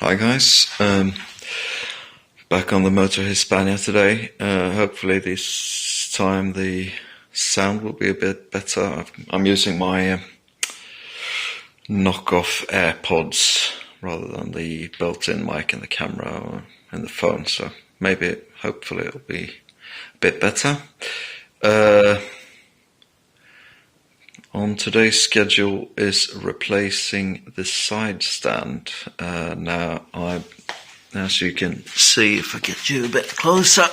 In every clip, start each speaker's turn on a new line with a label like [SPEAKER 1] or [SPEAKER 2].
[SPEAKER 1] Hi guys, back on the Motorhispania today. Hopefully this time the sound will be a bit better. I'm using my knockoff AirPods rather than the built-in mic in the camera or in the phone, so hopefully it'll be a bit better. On today's schedule is replacing the side stand. Now, as you can see, if I get you a bit closer,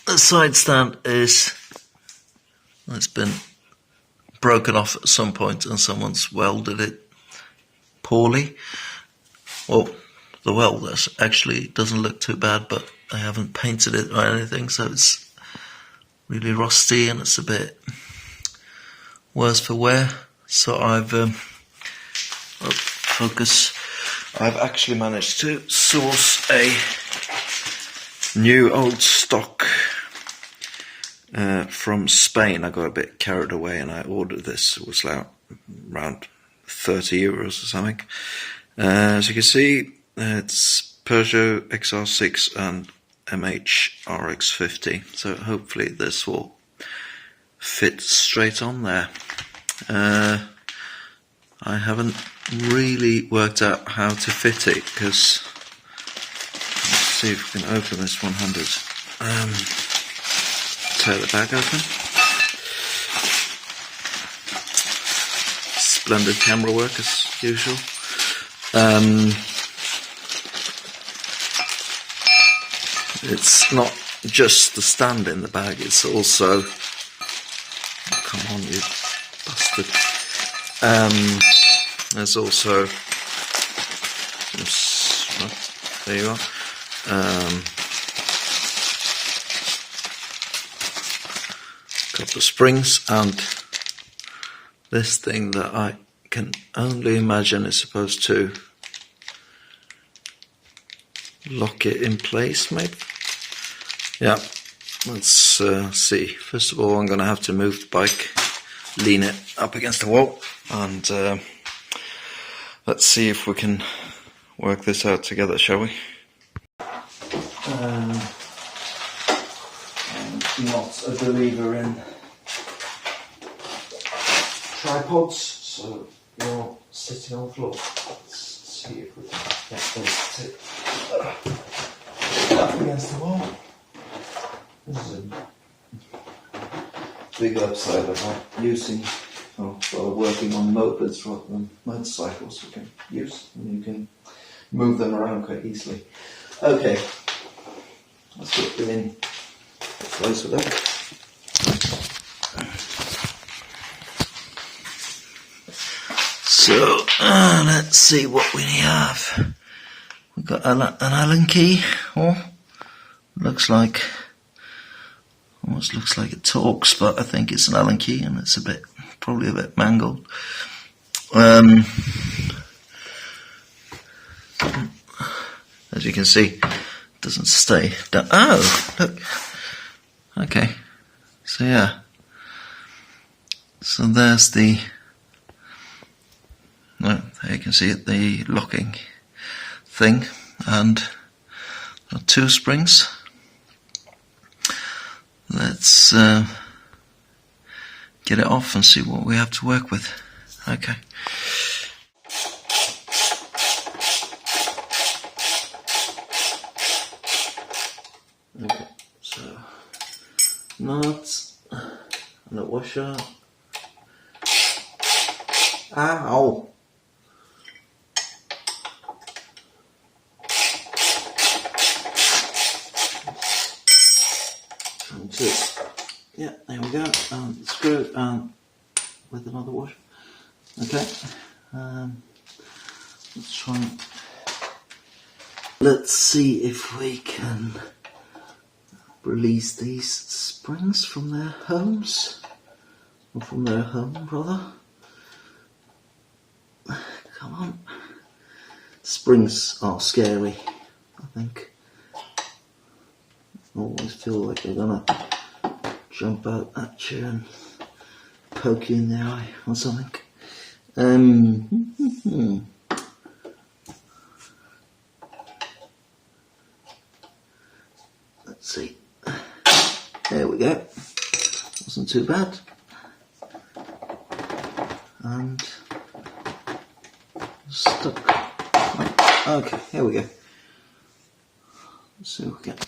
[SPEAKER 1] the side stand it's been broken off at some point and someone's welded it poorly. Well, the weld actually doesn't look too bad, but I haven't painted it or anything, so it's really rusty and it's a bit worse for wear. So I've actually managed to source a new old stock from Spain. I got a bit carried away and I ordered this. It was around 30 euros or something. As you can see, it's Peugeot XR6 and RX50. So hopefully this will fit straight on there. I haven't really worked out how to fit it because let's see if we can open this 100. Tear the bag open. Splendid camera work as usual. It's not just the stand in the bag, it's also, come on you bastard, there's also, there you are, couple of springs and this thing that I can only imagine is supposed to lock it in place, maybe. Yeah, let's see. First of all, I'm going to have to move the bike, lean it up against the wall, and let's see if we can work this out together, shall we? I'm not a believer in tripods, so you're sitting on the floor. Let's see if we can get this up against the wall. This is a big upside of using, working on mopeds rather than motorcycles. You can use and you can move them around quite easily. Okay, let's put them in place with that. So let's see what we have. We've got an Allen key, almost looks like it talks, but I think it's an Allen key and it's probably a bit mangled. As you can see, it doesn't stay down. Oh, look. Okay. So yeah. So there's there you can see it, the locking thing, and two springs. Let's get it off and see what we have to work with. Okay. Okay, so nuts and a washer. Ow! Yeah, there we go. Screw with another washer. Okay. Let's try. Let's see if we can release these springs from their homes, or from their home, rather. Come on. Springs are scary, I think. I always feel like they're gonna jump out at you and poke you in the eye or something. let's see. There we go. Wasn't too bad. And stuck. Okay, here we go. Let's see what we get.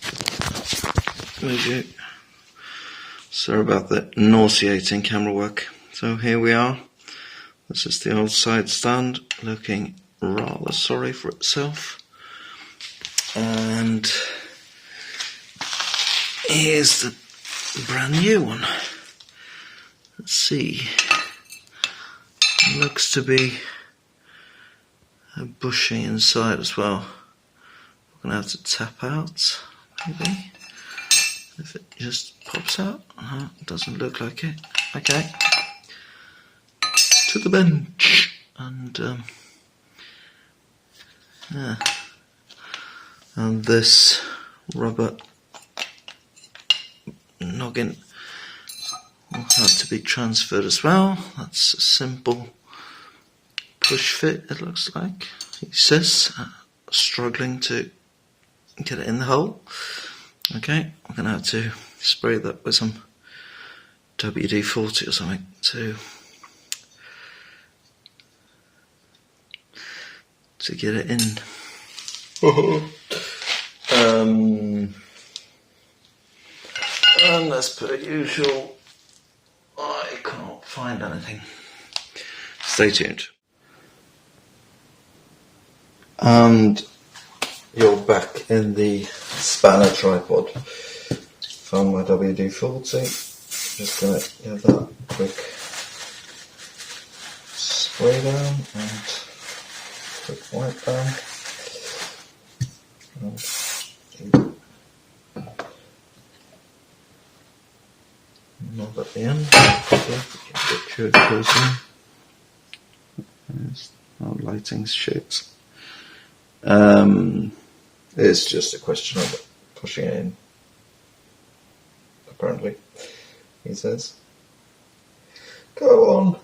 [SPEAKER 1] Move you. Sorry about the nauseating camera work. So here we are. This is the old side stand, looking rather sorry for itself. And here's the brand new one. Let's see. Looks to be a bushing inside as well. I'm going to have to tap out, maybe. If it just pops out. No, it doesn't look like it. Okay. To the bench. And, yeah. And this rubber noggin will have to be transferred as well. That's a simple push fit, it looks like. He says, struggling to get it in the hole. Okay, I'm going to have to spray that with some WD-40 or something to get it in. And as per usual, I can't find anything. Stay tuned. And you're back in the spanner tripod. Found my WD-40. Just going to give that a quick spray down and quick wipe down. Knob at the end. Get closer. Our lighting's shit. It's just a question of pushing it in. Apparently, he says. Go on.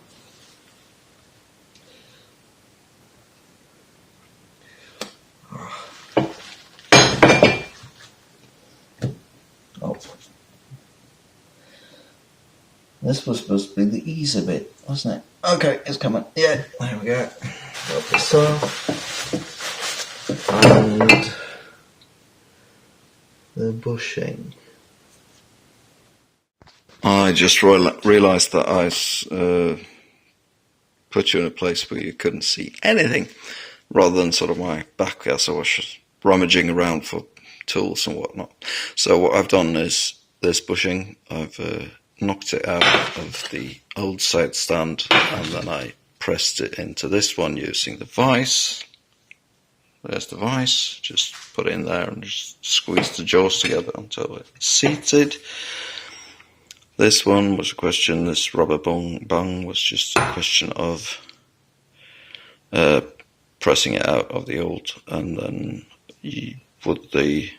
[SPEAKER 1] Oh. This was supposed to be the easy bit, wasn't it? Okay, it's coming. Yeah, there we go. Got this off. And the bushing. I just realised that I put you in a place where you couldn't see anything, rather than sort of my back there, so I was just rummaging around for tools and whatnot. So what I've done is this bushing, I've knocked it out of the old side stand, and then I pressed it into this one using the vise. There's the vise, just put it in there and just squeeze the jaws together until it's seated. This one was a question, this rubber bung was just a question of pressing it out of the old, and then with the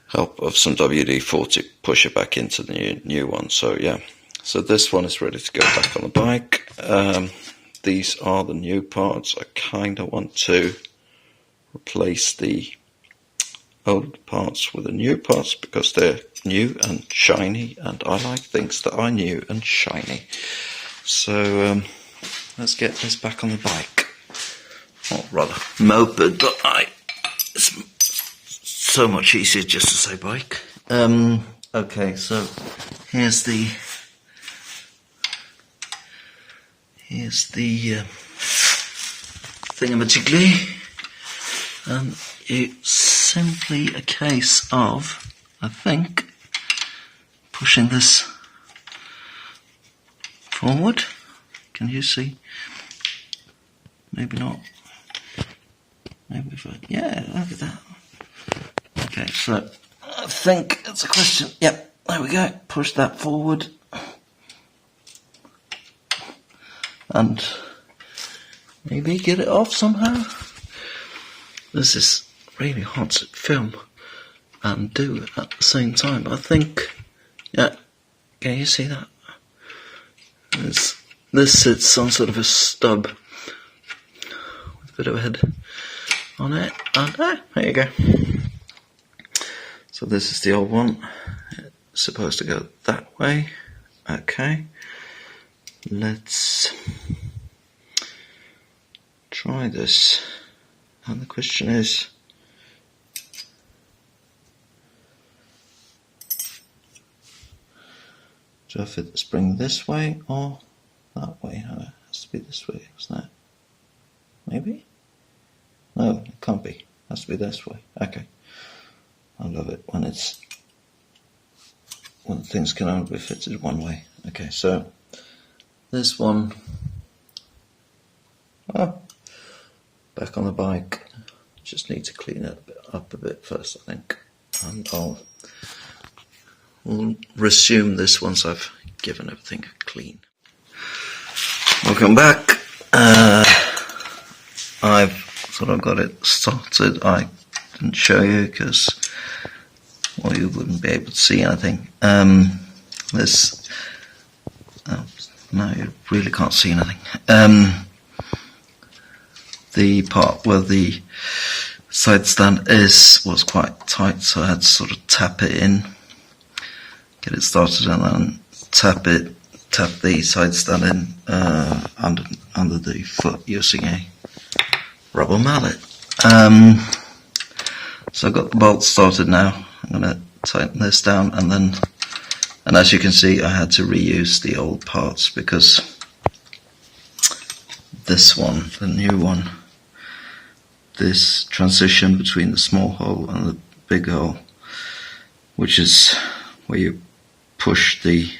[SPEAKER 1] help of some WD-40 push it back into the new one. So yeah, so this one is ready to go back on the bike. These are the new parts. I kind of want to replace the old parts with the new parts because they're new and shiny, and I like things that are new and shiny. So let's get this back on the bike, or rather moped, but it's so much easier just to say bike. Okay, so here's the thingamajigly, and it's simply a case of, I think, pushing this forward. Can you see? Maybe not. Maybe if yeah, look at that. Okay, so I think it's a question. Yep, there we go. Push that forward. And maybe get it off somehow. This is really hard to film and do at the same time. I think, yeah, can you see that? This sits on sort of a stub with a bit of a head on it, and there you go. So this is the old one. It's supposed to go that way. Okay. Let's try this. And the question is, do I fit the spring this way or that way? No, it has to be this way, isn't it? Maybe? No, it can't be. It has to be this way. Okay. I love it when things can only be fitted one way. Okay, so this one, back on the bike. Just need to clean it up a bit first, I think, and we'll resume this once I've given everything a clean. Welcome back. I've sort of got it started. I didn't show you because, well, you wouldn't be able to see anything. No, you really can't see anything. The part where the side stand was quite tight, so I had to sort of tap it in, get it started, and then tap the side stand in under the foot using a rubber mallet. So I've got the bolt started now. I'm going to tighten this down, and as you can see, I had to reuse the old parts because this one, the new one, this transition between the small hole and the big hole, which is where you push it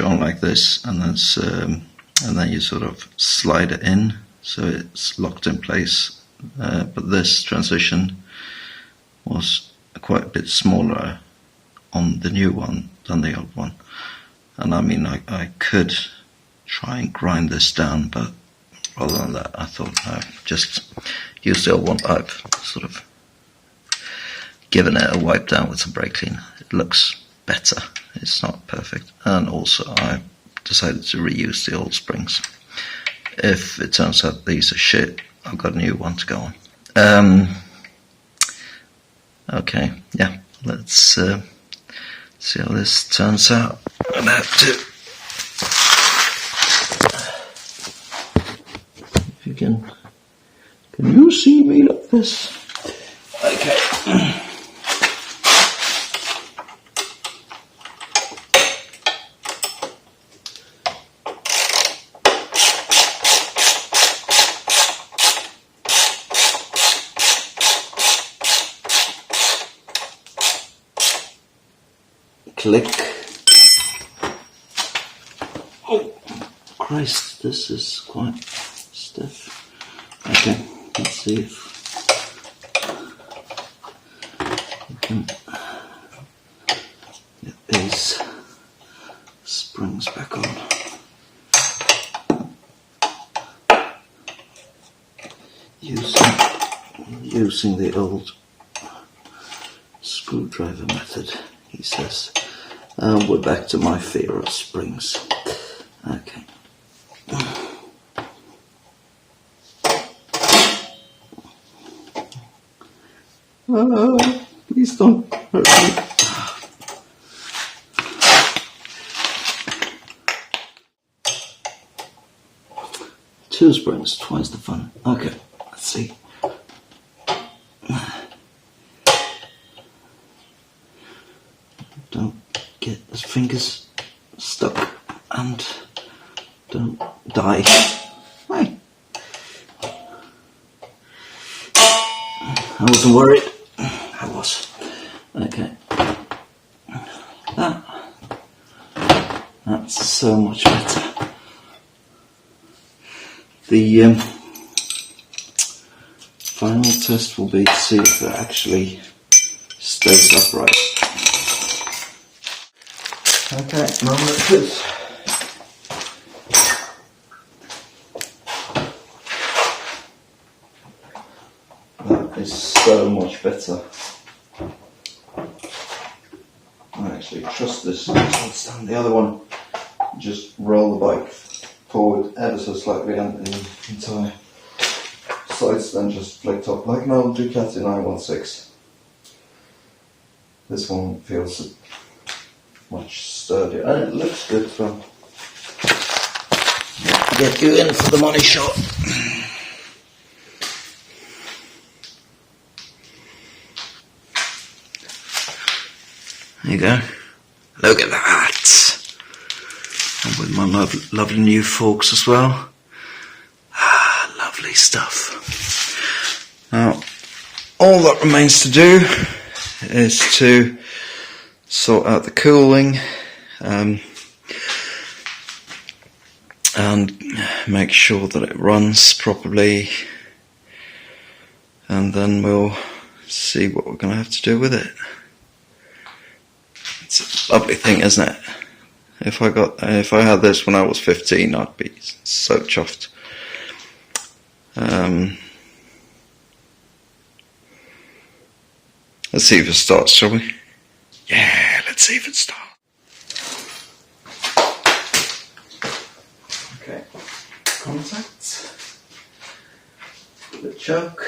[SPEAKER 1] on like this, and then you sort of slide it in so it's locked in place. But this transition was quite a bit smaller on the new one than the old one, and I mean I could try and grind this down, but rather than that I thought I'd just use the old one. I've sort of given it a wipe down with some brake clean. It looks better. It's not perfect, and also I decided to reuse the old springs. If it turns out these are shit, I've got a new one to go on. Okay, yeah, let's see how this turns out. I'm about to, if you can you see me like this? Okay. Click. Oh, Christ, this is quite stiff. Okay, let's see if we can get these springs back on. Using the old screwdriver method, he says. We're back to my fear of springs. Okay. Please don't hurt me. Two springs, twice the fun. Okay, let's see. Don't get his fingers stuck and don't die. Hey. I wasn't worried. I was. Okay. That's so much better. The final test will be to see if it actually stays upright. Okay, moped. That is so much better. I actually trust this stand. The other one, just roll the bike forward ever so slightly and the entire side stand just flicked up like an old Ducati 916. This one feels much sturdier, and it looks good as well. Get you in for the money shot. There you go. Look at that. And with my lovely new forks as well. Ah, lovely stuff. Now, all that remains to do is to sort out the cooling and make sure that it runs properly, and then we'll see what we're going to have to do with it. It's a lovely thing, isn't it? If I had this when I was 15, I'd be so chuffed. Let's see if it starts, shall we? Yeah, let's see if it starts. Okay, contact, the choke.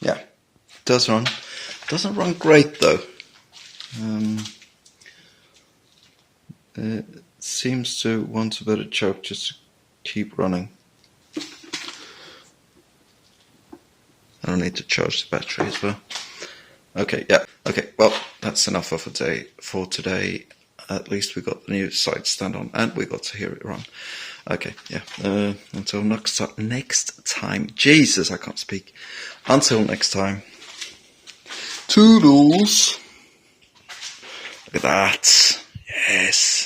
[SPEAKER 1] Yeah, it does run. Doesn't run great though. It seems to want a bit of choke just to keep running. I don't need to charge the battery as well. Okay, yeah. Okay, well, that's enough for today. At least we got the new side stand on, and we got to hear it run. Okay, yeah. Until next time. Jesus, I can't speak. Until next time. Toodles. Look at that. Yes.